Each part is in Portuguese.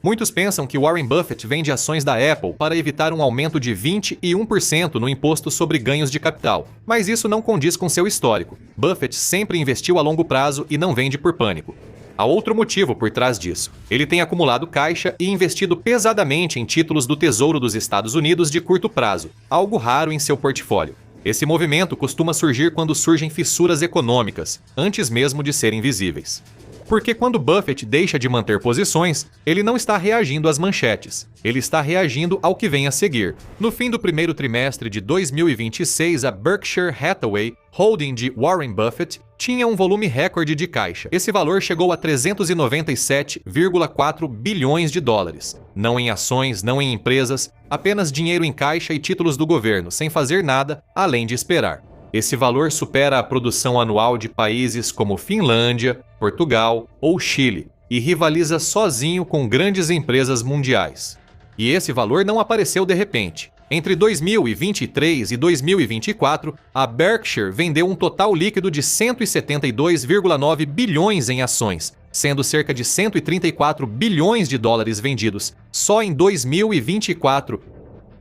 Muitos pensam que Warren Buffett vende ações da Apple para evitar um aumento de 21% no imposto sobre ganhos de capital, mas isso não condiz com seu histórico. Buffett sempre investiu a longo prazo e não vende por pânico. Há outro motivo por trás disso. Ele tem acumulado caixa e investido pesadamente em títulos do Tesouro dos Estados Unidos de curto prazo, algo raro em seu portfólio. Esse movimento costuma surgir quando surgem fissuras econômicas, antes mesmo de serem visíveis. Porque quando Buffett deixa de manter posições, ele não está reagindo às manchetes, ele está reagindo ao que vem a seguir. No fim do primeiro trimestre de 2026, a Berkshire Hathaway, holding de Warren Buffett, tinha um volume recorde de caixa. Esse valor chegou a 397,4 bilhões de dólares. Não em ações, não em empresas, apenas dinheiro em caixa e títulos do governo, sem fazer nada além de esperar. Esse valor supera a produção anual de países como Finlândia, Portugal ou Chile e rivaliza sozinho com grandes empresas mundiais. E esse valor não apareceu de repente. Entre 2023 e 2024, a Berkshire vendeu um total líquido de 172,9 bilhões em ações, sendo cerca de 134 bilhões de dólares vendidos só em 2024.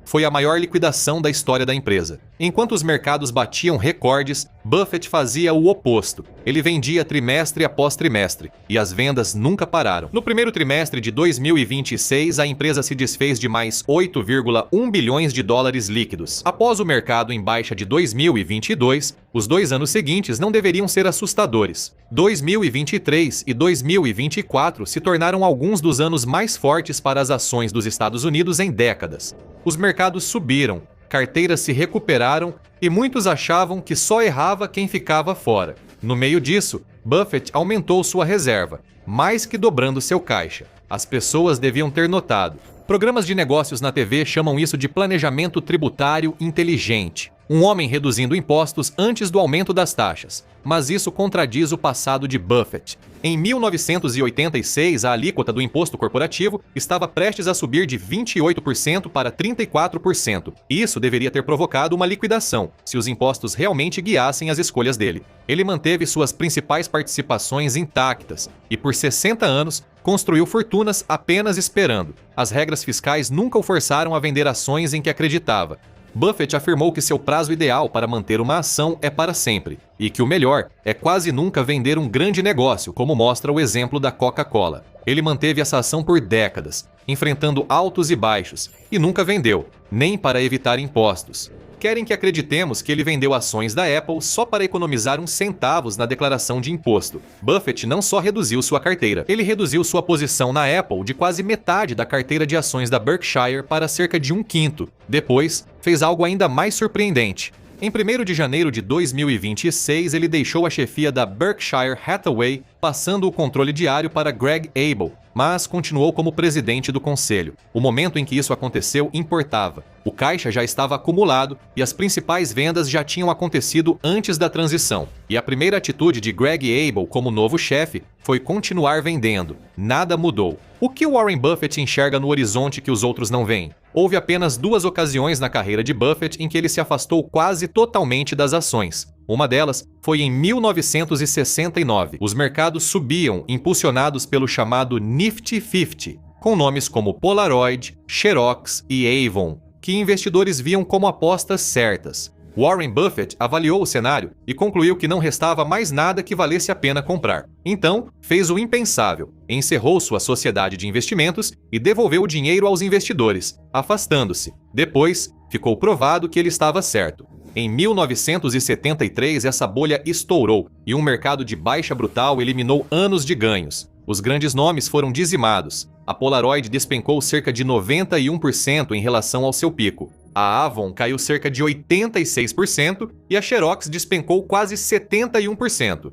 Foi a maior liquidação da história da empresa. Enquanto os mercados batiam recordes, Buffett fazia o oposto. Ele vendia trimestre após trimestre, e as vendas nunca pararam. No primeiro trimestre de 2026, a empresa se desfez de mais 8,1 bilhões de dólares líquidos. Após o mercado em baixa de 2022, os 2 anos seguintes não deveriam ser assustadores. 2023 e 2024 se tornaram alguns dos anos mais fortes para as ações dos Estados Unidos em décadas. Os mercados subiram, carteiras se recuperaram e muitos achavam que só errava quem ficava fora. No meio disso, Buffett aumentou sua reserva, mais que dobrando seu caixa. As pessoas deviam ter notado. Programas de negócios na TV chamam isso de planejamento tributário inteligente. Um homem reduzindo impostos antes do aumento das taxas. Mas isso contradiz o passado de Buffett. Em 1986, a alíquota do imposto corporativo estava prestes a subir de 28% para 34%. Isso deveria ter provocado uma liquidação, se os impostos realmente guiassem as escolhas dele. Ele manteve suas principais participações intactas e, por 60 anos, construiu fortunas apenas esperando. As regras fiscais nunca o forçaram a vender ações em que acreditava. Buffett afirmou que seu prazo ideal para manter uma ação é para sempre, e que o melhor é quase nunca vender um grande negócio, como mostra o exemplo da Coca-Cola. Ele manteve essa ação por décadas, enfrentando altos e baixos, e nunca vendeu, nem para evitar impostos. Querem que acreditemos que ele vendeu ações da Apple só para economizar uns centavos na declaração de imposto. Buffett não só reduziu sua carteira, ele reduziu sua posição na Apple de quase metade da carteira de ações da Berkshire para cerca de 1/5. Depois, fez algo ainda mais surpreendente. Em 1º de janeiro de 2026, ele deixou a chefia da Berkshire Hathaway, passando o controle diário para Greg Abel, mas continuou como presidente do conselho. O momento em que isso aconteceu importava. O caixa já estava acumulado e as principais vendas já tinham acontecido antes da transição. E a primeira atitude de Greg Abel como novo chefe foi continuar vendendo. Nada mudou. O que Warren Buffett enxerga no horizonte que os outros não veem? Houve apenas 2 ocasiões na carreira de Buffett em que ele se afastou quase totalmente das ações. Uma delas foi em 1969. Os mercados subiam, impulsionados pelo chamado Nifty 50, com nomes como Polaroid, Xerox e Avon, que investidores viam como apostas certas. Warren Buffett avaliou o cenário e concluiu que não restava mais nada que valesse a pena comprar. Então, fez o impensável, encerrou sua sociedade de investimentos e devolveu o dinheiro aos investidores, afastando-se. Depois, ficou provado que ele estava certo. Em 1973, essa bolha estourou e um mercado de baixa brutal eliminou anos de ganhos. Os grandes nomes foram dizimados. A Polaroid despencou cerca de 91% em relação ao seu pico. A Avon caiu cerca de 86% e a Xerox despencou quase 71%.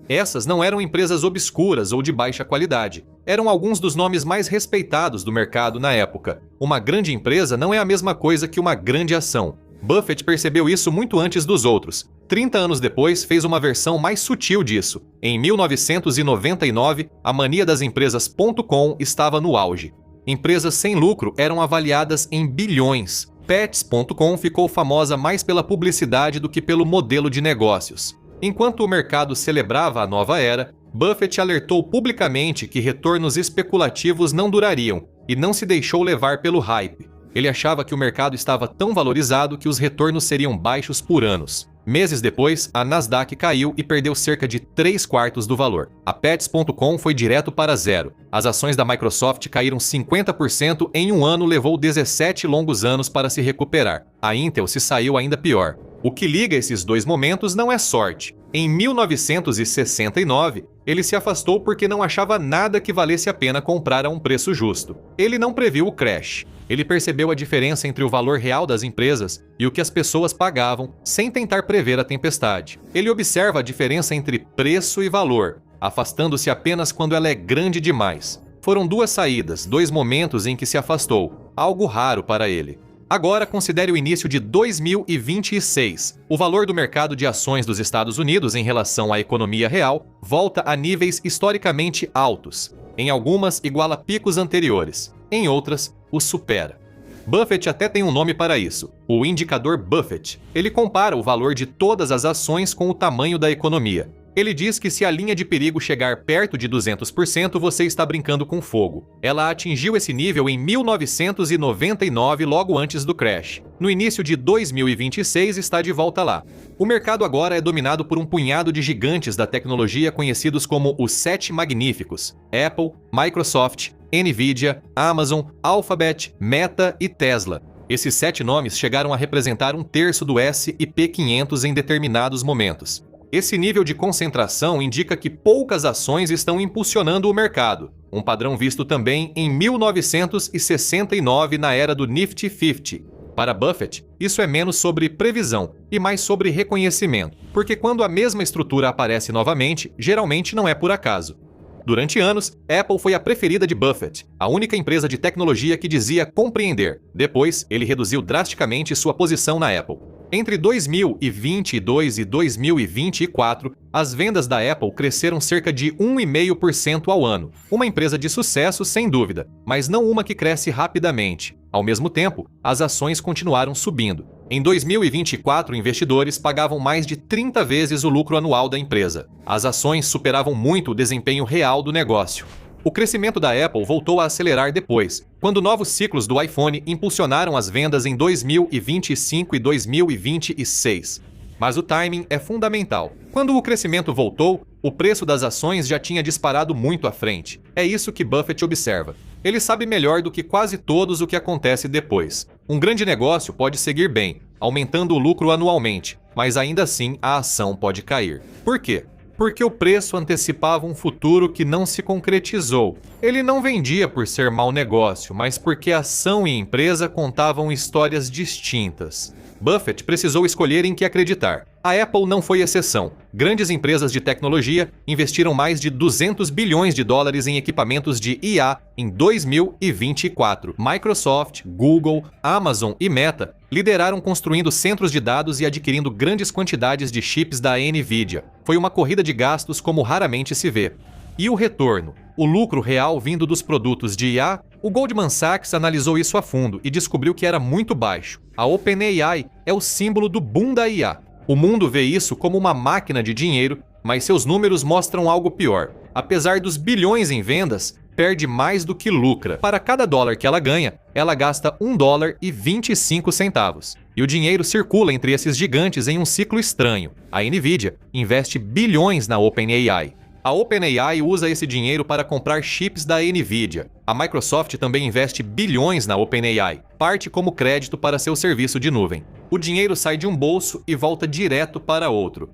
Essas não eram empresas obscuras ou de baixa qualidade. Eram alguns dos nomes mais respeitados do mercado na época. Uma grande empresa não é a mesma coisa que uma grande ação. Buffett percebeu isso muito antes dos outros. 30 anos depois, fez uma versão mais sutil disso. Em 1999, a mania das empresas.com estava no auge. Empresas sem lucro eram avaliadas em bilhões. Pets.com ficou famosa mais pela publicidade do que pelo modelo de negócios. Enquanto o mercado celebrava a nova era, Buffett alertou publicamente que retornos especulativos não durariam e não se deixou levar pelo hype. Ele achava que o mercado estava tão valorizado que os retornos seriam baixos por anos. Meses depois, a Nasdaq caiu e perdeu cerca de 3/4 do valor. A Pets.com foi direto para zero. As ações da Microsoft caíram 50% em um ano, levou 17 longos anos para se recuperar. A Intel se saiu ainda pior. O que liga esses dois momentos não é sorte. Em 1969, ele se afastou porque não achava nada que valesse a pena comprar a um preço justo. Ele não previu o crash. Ele percebeu a diferença entre o valor real das empresas e o que as pessoas pagavam, sem tentar prever a tempestade. Ele observa a diferença entre preço e valor, afastando-se apenas quando ela é grande demais. Foram duas saídas, dois momentos em que se afastou, algo raro para ele. Agora considere o início de 2026. O valor do mercado de ações dos Estados Unidos em relação à economia real volta a níveis historicamente altos. Em algumas, iguala picos anteriores. Em outras, o supera. Buffett até tem um nome para isso, o indicador Buffett. Ele compara o valor de todas as ações com o tamanho da economia. Ele diz que se a linha de perigo chegar perto de 200%, você está brincando com fogo. Ela atingiu esse nível em 1999, logo antes do crash. No início de 2026, está de volta lá. O mercado agora é dominado por um punhado de gigantes da tecnologia conhecidos como os Sete Magníficos: Apple, Microsoft, Nvidia, Amazon, Alphabet, Meta e Tesla. Esses 7 nomes chegaram a representar 1/3 do S&P 500 em determinados momentos. Esse nível de concentração indica que poucas ações estão impulsionando o mercado, um padrão visto também em 1969 na era do Nifty 50. Para Buffett, isso é menos sobre previsão e mais sobre reconhecimento, porque quando a mesma estrutura aparece novamente, geralmente não é por acaso. Durante anos, Apple foi a preferida de Buffett, a única empresa de tecnologia que dizia compreender. Depois, ele reduziu drasticamente sua posição na Apple. Entre 2022 e 2024, as vendas da Apple cresceram cerca de 1,5% ao ano. Uma empresa de sucesso, sem dúvida, mas não uma que cresce rapidamente. Ao mesmo tempo, as ações continuaram subindo. Em 2024, investidores pagavam mais de 30 vezes o lucro anual da empresa. As ações superavam muito o desempenho real do negócio. O crescimento da Apple voltou a acelerar depois, quando novos ciclos do iPhone impulsionaram as vendas em 2025 e 2026. Mas o timing é fundamental. Quando o crescimento voltou, o preço das ações já tinha disparado muito à frente. É isso que Buffett observa. Ele sabe melhor do que quase todos o que acontece depois. Um grande negócio pode seguir bem, aumentando o lucro anualmente, mas ainda assim a ação pode cair. Por quê? Porque o preço antecipava um futuro que não se concretizou. Ele não vendia por ser mau negócio, mas porque a ação e empresa contavam histórias distintas. Buffett precisou escolher em que acreditar. A Apple não foi exceção. Grandes empresas de tecnologia investiram mais de 200 bilhões de dólares em equipamentos de IA em 2024. Microsoft, Google, Amazon e Meta lideraram construindo centros de dados e adquirindo grandes quantidades de chips da Nvidia. Foi uma corrida de gastos como raramente se vê. E o retorno? O lucro real vindo dos produtos de IA? O Goldman Sachs analisou isso a fundo e descobriu que era muito baixo. A OpenAI é o símbolo do boom da IA. O mundo vê isso como uma máquina de dinheiro, mas seus números mostram algo pior. Apesar dos bilhões em vendas, perde mais do que lucra. Para cada dólar que ela ganha, ela gasta $1,25. E o dinheiro circula entre esses gigantes em um ciclo estranho. A Nvidia investe bilhões na OpenAI. A OpenAI usa esse dinheiro para comprar chips da Nvidia. A Microsoft também investe bilhões na OpenAI, parte como crédito para seu serviço de nuvem. O dinheiro sai de um bolso e volta direto para outro.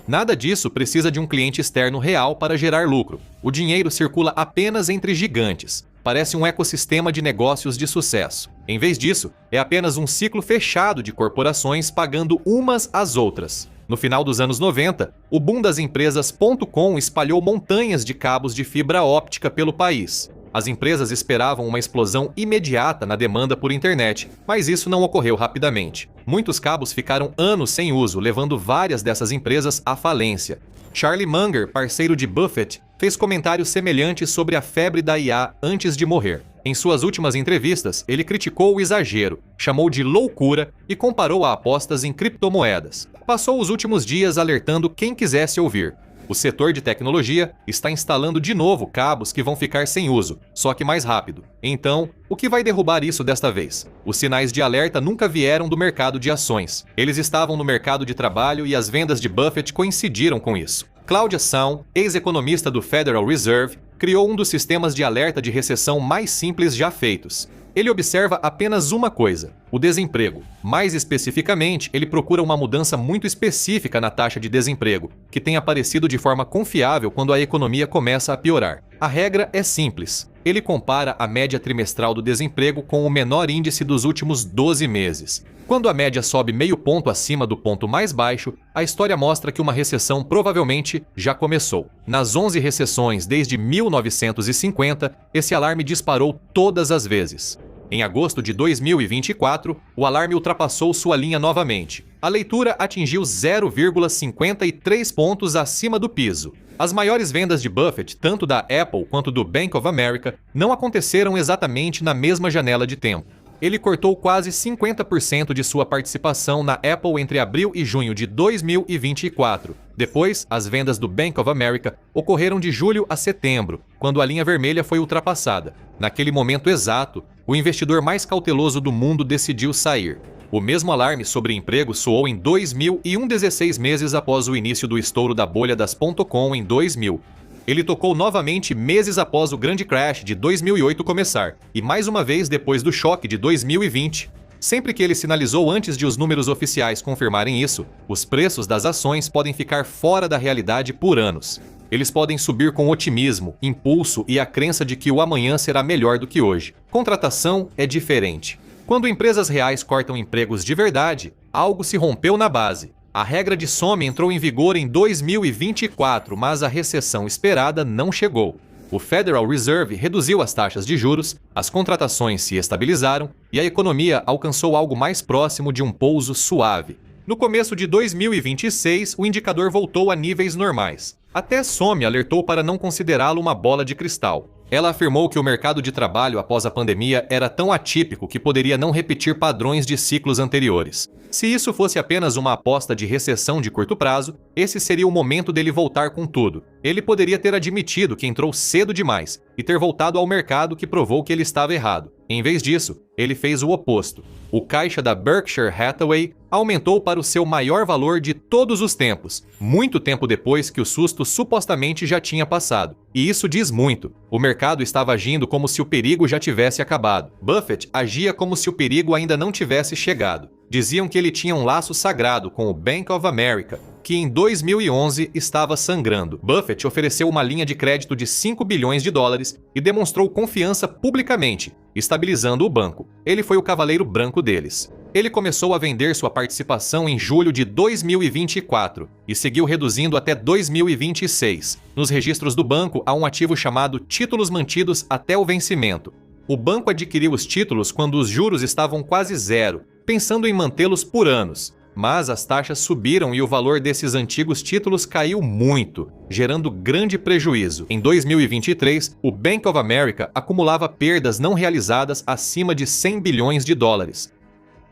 Nada disso precisa de um cliente externo real para gerar lucro. O dinheiro circula apenas entre gigantes. Parece um ecossistema de negócios de sucesso. Em vez disso, é apenas um ciclo fechado de corporações pagando umas às outras. No final dos anos 90, o boom das empresas .com espalhou montanhas de cabos de fibra óptica pelo país. As empresas esperavam uma explosão imediata na demanda por internet, mas isso não ocorreu rapidamente. Muitos cabos ficaram anos sem uso, levando várias dessas empresas à falência. Charlie Munger, parceiro de Buffett, fez comentários semelhantes sobre a febre da IA antes de morrer. Em suas últimas entrevistas, ele criticou o exagero, chamou de loucura e comparou a apostas em criptomoedas. Passou os últimos dias alertando quem quisesse ouvir. O setor de tecnologia está instalando de novo cabos que vão ficar sem uso, só que mais rápido. Então, o que vai derrubar isso desta vez? Os sinais de alerta nunca vieram do mercado de ações. Eles estavam no mercado de trabalho e as vendas de Buffett coincidiram com isso. Claudia Saun, ex-economista do Federal Reserve, criou um dos sistemas de alerta de recessão mais simples já feitos. Ele observa apenas uma coisa: o desemprego. Mais especificamente, ele procura uma mudança muito específica na taxa de desemprego, que tem aparecido de forma confiável quando a economia começa a piorar. A regra é simples. Ele compara a média trimestral do desemprego com o menor índice dos últimos 12 meses. Quando a média sobe meio ponto acima do ponto mais baixo, a história mostra que uma recessão provavelmente já começou. Nas 11 recessões desde 1950, esse alarme disparou todas as vezes. Em agosto de 2024, o alarme ultrapassou sua linha novamente. A leitura atingiu 0,53 pontos acima do piso. As maiores vendas de Buffett, tanto da Apple quanto do Bank of America, não aconteceram exatamente na mesma janela de tempo. Ele cortou quase 50% de sua participação na Apple entre abril e junho de 2024. Depois, as vendas do Bank of America ocorreram de julho a setembro, quando a linha vermelha foi ultrapassada. Naquele momento exato, o investidor mais cauteloso do mundo decidiu sair. O mesmo alarme sobre emprego soou em 2000 e 16 meses após o início do estouro da bolha das .com em 2000. Ele tocou novamente meses após o grande crash de 2008 começar, e mais uma vez depois do choque de 2020. Sempre que ele sinalizou antes de os números oficiais confirmarem isso, os preços das ações podem ficar fora da realidade por anos. Eles podem subir com otimismo, impulso e a crença de que o amanhã será melhor do que hoje. Contratação é diferente. Quando empresas reais cortam empregos de verdade, algo se rompeu na base. A regra de some entrou em vigor em 2024, mas a recessão esperada não chegou. O Federal Reserve reduziu as taxas de juros, as contratações se estabilizaram e a economia alcançou algo mais próximo de um pouso suave. No começo de 2026, o indicador voltou a níveis normais. Até Some alertou para não considerá-lo uma bola de cristal. Ela afirmou que o mercado de trabalho após a pandemia era tão atípico que poderia não repetir padrões de ciclos anteriores. Se isso fosse apenas uma aposta de recessão de curto prazo, esse seria o momento dele voltar com tudo. Ele poderia ter admitido que entrou cedo demais e ter voltado ao mercado que provou que ele estava errado. Em vez disso, ele fez o oposto. O caixa da Berkshire Hathaway aumentou para o seu maior valor de todos os tempos, muito tempo depois que o susto supostamente já tinha passado. E isso diz muito. O mercado estava agindo como se o perigo já tivesse acabado. Buffett agia como se o perigo ainda não tivesse chegado. Diziam que ele tinha um laço sagrado com o Bank of America, que em 2011 estava sangrando. Buffett ofereceu uma linha de crédito de 5 bilhões de dólares e demonstrou confiança publicamente, estabilizando o banco. Ele foi o cavaleiro branco deles. Ele começou a vender sua participação em julho de 2024 e seguiu reduzindo até 2026. Nos registros do banco há um ativo chamado títulos mantidos até o vencimento. O banco adquiriu os títulos quando os juros estavam quase zero, pensando em mantê-los por anos. Mas as taxas subiram e o valor desses antigos títulos caiu muito, gerando grande prejuízo. Em 2023, o Bank of America acumulava perdas não realizadas acima de 100 bilhões de dólares.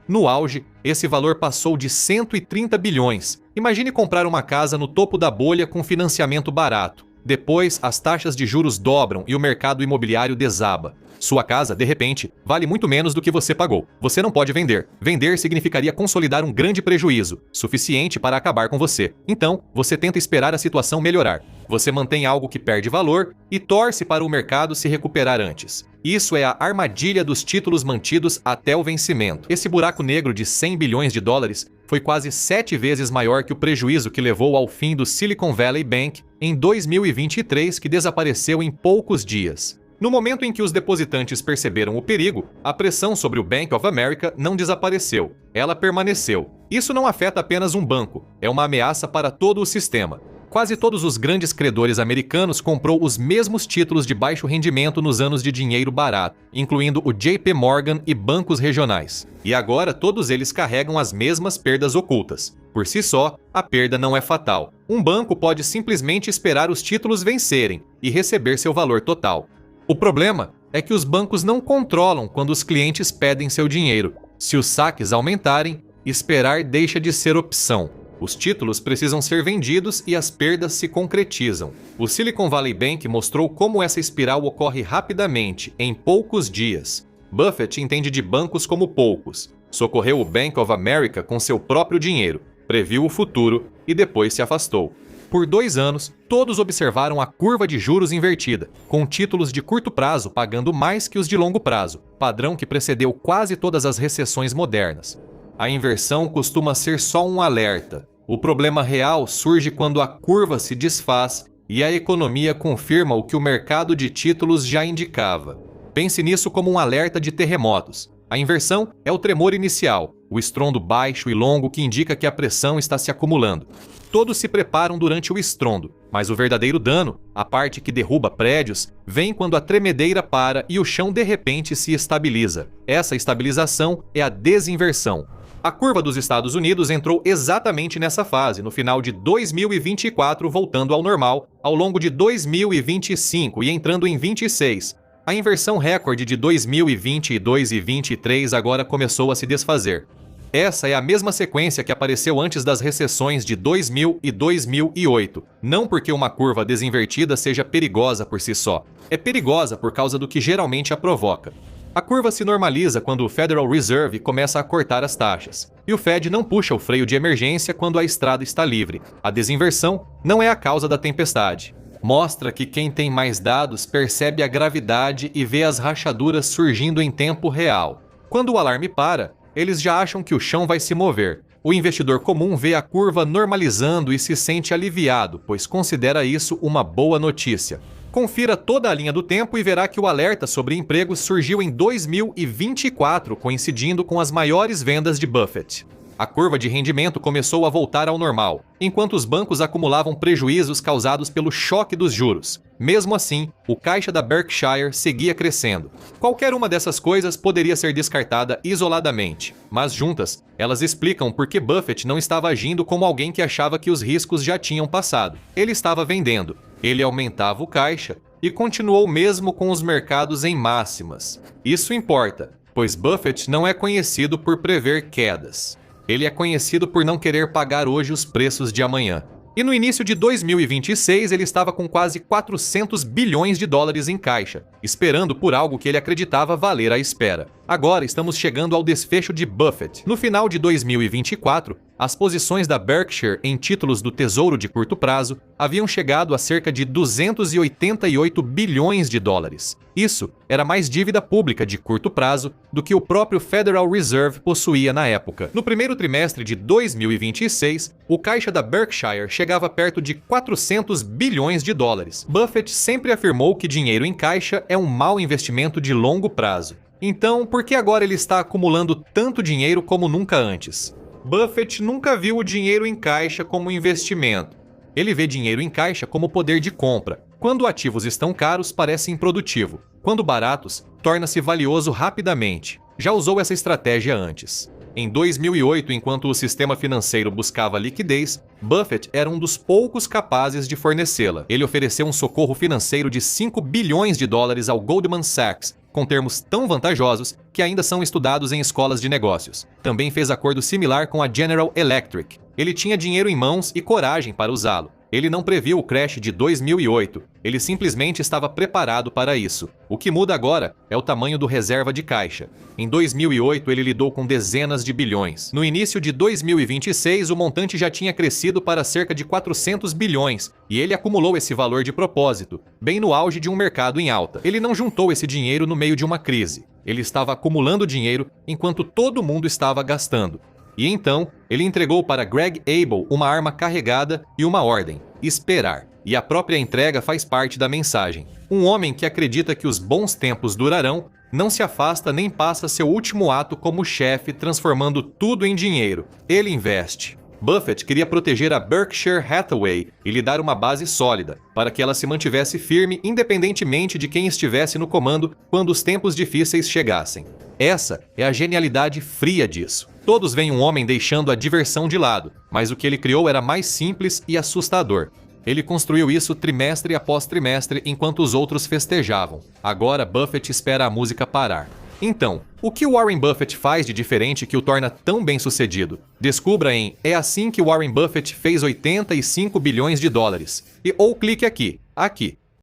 No auge, esse valor passou de 130 bilhões. Imagine comprar uma casa no topo da bolha com financiamento barato. Depois, as taxas de juros dobram e o mercado imobiliário desaba. Sua casa, de repente, vale muito menos do que você pagou. Você não pode vender. Vender significaria consolidar um grande prejuízo, suficiente para acabar com você. Então, você tenta esperar a situação melhorar. Você mantém algo que perde valor e torce para o mercado se recuperar antes. Isso é a armadilha dos títulos mantidos até o vencimento. Esse buraco negro de 100 bilhões de dólares foi quase 7 vezes maior que o prejuízo que levou ao fim do Silicon Valley Bank em 2023, que desapareceu em poucos dias. No momento em que os depositantes perceberam o perigo, a pressão sobre o Bank of America não desapareceu, ela permaneceu. Isso não afeta apenas um banco, é uma ameaça para todo o sistema. Quase todos os grandes credores americanos comprou os mesmos títulos de baixo rendimento nos anos de dinheiro barato, incluindo o JP Morgan e bancos regionais. E agora todos eles carregam as mesmas perdas ocultas. Por si só, a perda não é fatal. Um banco pode simplesmente esperar os títulos vencerem e receber seu valor total. O problema é que os bancos não controlam quando os clientes pedem seu dinheiro. Se os saques aumentarem, esperar deixa de ser opção. Os títulos precisam ser vendidos e as perdas se concretizam. O Silicon Valley Bank mostrou como essa espiral ocorre rapidamente, em poucos dias. Buffett entende de bancos como poucos. Socorreu o Bank of America com seu próprio dinheiro, previu o futuro e depois se afastou. Por 2 anos, todos observaram a curva de juros invertida, com títulos de curto prazo pagando mais que os de longo prazo, padrão que precedeu quase todas as recessões modernas. A inversão costuma ser só um alerta. O problema real surge quando a curva se desfaz e a economia confirma o que o mercado de títulos já indicava. Pense nisso como um alerta de terremotos. A inversão é o tremor inicial, o estrondo baixo e longo que indica que a pressão está se acumulando. Todos se preparam durante o estrondo, mas o verdadeiro dano, a parte que derruba prédios, vem quando a tremedeira para e o chão de repente se estabiliza. Essa estabilização é a desinversão. A curva dos Estados Unidos entrou exatamente nessa fase, no final de 2024, voltando ao normal, ao longo de 2025 e entrando em 26. A inversão recorde de 2022 e 2023 agora começou a se desfazer. Essa é a mesma sequência que apareceu antes das recessões de 2000 e 2008. Não porque uma curva desinvertida seja perigosa por si só. É perigosa por causa do que geralmente a provoca. A curva se normaliza quando o Federal Reserve começa a cortar as taxas. E o Fed não puxa o freio de emergência quando a estrada está livre. A desinversão não é a causa da tempestade. Mostra que quem tem mais dados percebe a gravidade e vê as rachaduras surgindo em tempo real. Quando o alarme para, eles já acham que o chão vai se mover. O investidor comum vê a curva normalizando e se sente aliviado, pois considera isso uma boa notícia. Confira toda a linha do tempo e verá que o alerta sobre empregos surgiu em 2024, coincidindo com as maiores vendas de Buffett. A curva de rendimento começou a voltar ao normal, enquanto os bancos acumulavam prejuízos causados pelo choque dos juros. Mesmo assim, o caixa da Berkshire seguia crescendo. Qualquer uma dessas coisas poderia ser descartada isoladamente, mas juntas, elas explicam por que Buffett não estava agindo como alguém que achava que os riscos já tinham passado. Ele estava vendendo, ele aumentava o caixa e continuou mesmo com os mercados em máximas. Isso importa, pois Buffett não é conhecido por prever quedas. Ele é conhecido por não querer pagar hoje os preços de amanhã. E no início de 2026, ele estava com quase 400 bilhões de dólares em caixa, esperando por algo que ele acreditava valer a espera. Agora estamos chegando ao desfecho de Buffett. No final de 2024, as posições da Berkshire em títulos do Tesouro de curto prazo haviam chegado a cerca de 288 bilhões de dólares. Isso era mais dívida pública de curto prazo do que o próprio Federal Reserve possuía na época. No primeiro trimestre de 2026, o caixa da Berkshire chegava perto de 400 bilhões de dólares. Buffett sempre afirmou que dinheiro em caixa é um mau investimento de longo prazo. Então, por que agora ele está acumulando tanto dinheiro como nunca antes? Buffett nunca viu o dinheiro em caixa como investimento. Ele vê dinheiro em caixa como poder de compra. Quando ativos estão caros, parece improdutivo. Quando baratos, torna-se valioso rapidamente. Já usou essa estratégia antes. Em 2008, enquanto o sistema financeiro buscava liquidez, Buffett era um dos poucos capazes de fornecê-la. Ele ofereceu um socorro financeiro de 5 bilhões de dólares ao Goldman Sachs, com termos tão vantajosos que ainda são estudados em escolas de negócios. Também fez acordo similar com a General Electric. Ele tinha dinheiro em mãos e coragem para usá-lo. Ele não previu o crash de 2008, ele simplesmente estava preparado para isso. O que muda agora é o tamanho do reserva de caixa. Em 2008, ele lidou com dezenas de bilhões. No início de 2026, o montante já tinha crescido para cerca de 400 bilhões, e ele acumulou esse valor de propósito, bem no auge de um mercado em alta. Ele não juntou esse dinheiro no meio de uma crise. Ele estava acumulando dinheiro enquanto todo mundo estava gastando. E então, ele entregou para Greg Abel uma arma carregada e uma ordem: esperar. E a própria entrega faz parte da mensagem. Um homem que acredita que os bons tempos durarão, não se afasta nem passa seu último ato como chefe, transformando tudo em dinheiro. Ele investe. Buffett queria proteger a Berkshire Hathaway e lhe dar uma base sólida, para que ela se mantivesse firme independentemente de quem estivesse no comando quando os tempos difíceis chegassem. Essa é a genialidade fria disso. Todos veem um homem deixando a diversão de lado, mas o que ele criou era mais simples e assustador. Ele construiu isso trimestre após trimestre enquanto os outros festejavam. Agora Buffett espera a música parar. Então, o que o Warren Buffett faz de diferente que o torna tão bem-sucedido? Descubra em É assim que o Warren Buffett fez 85 bilhões de dólares. Ou clique aqui.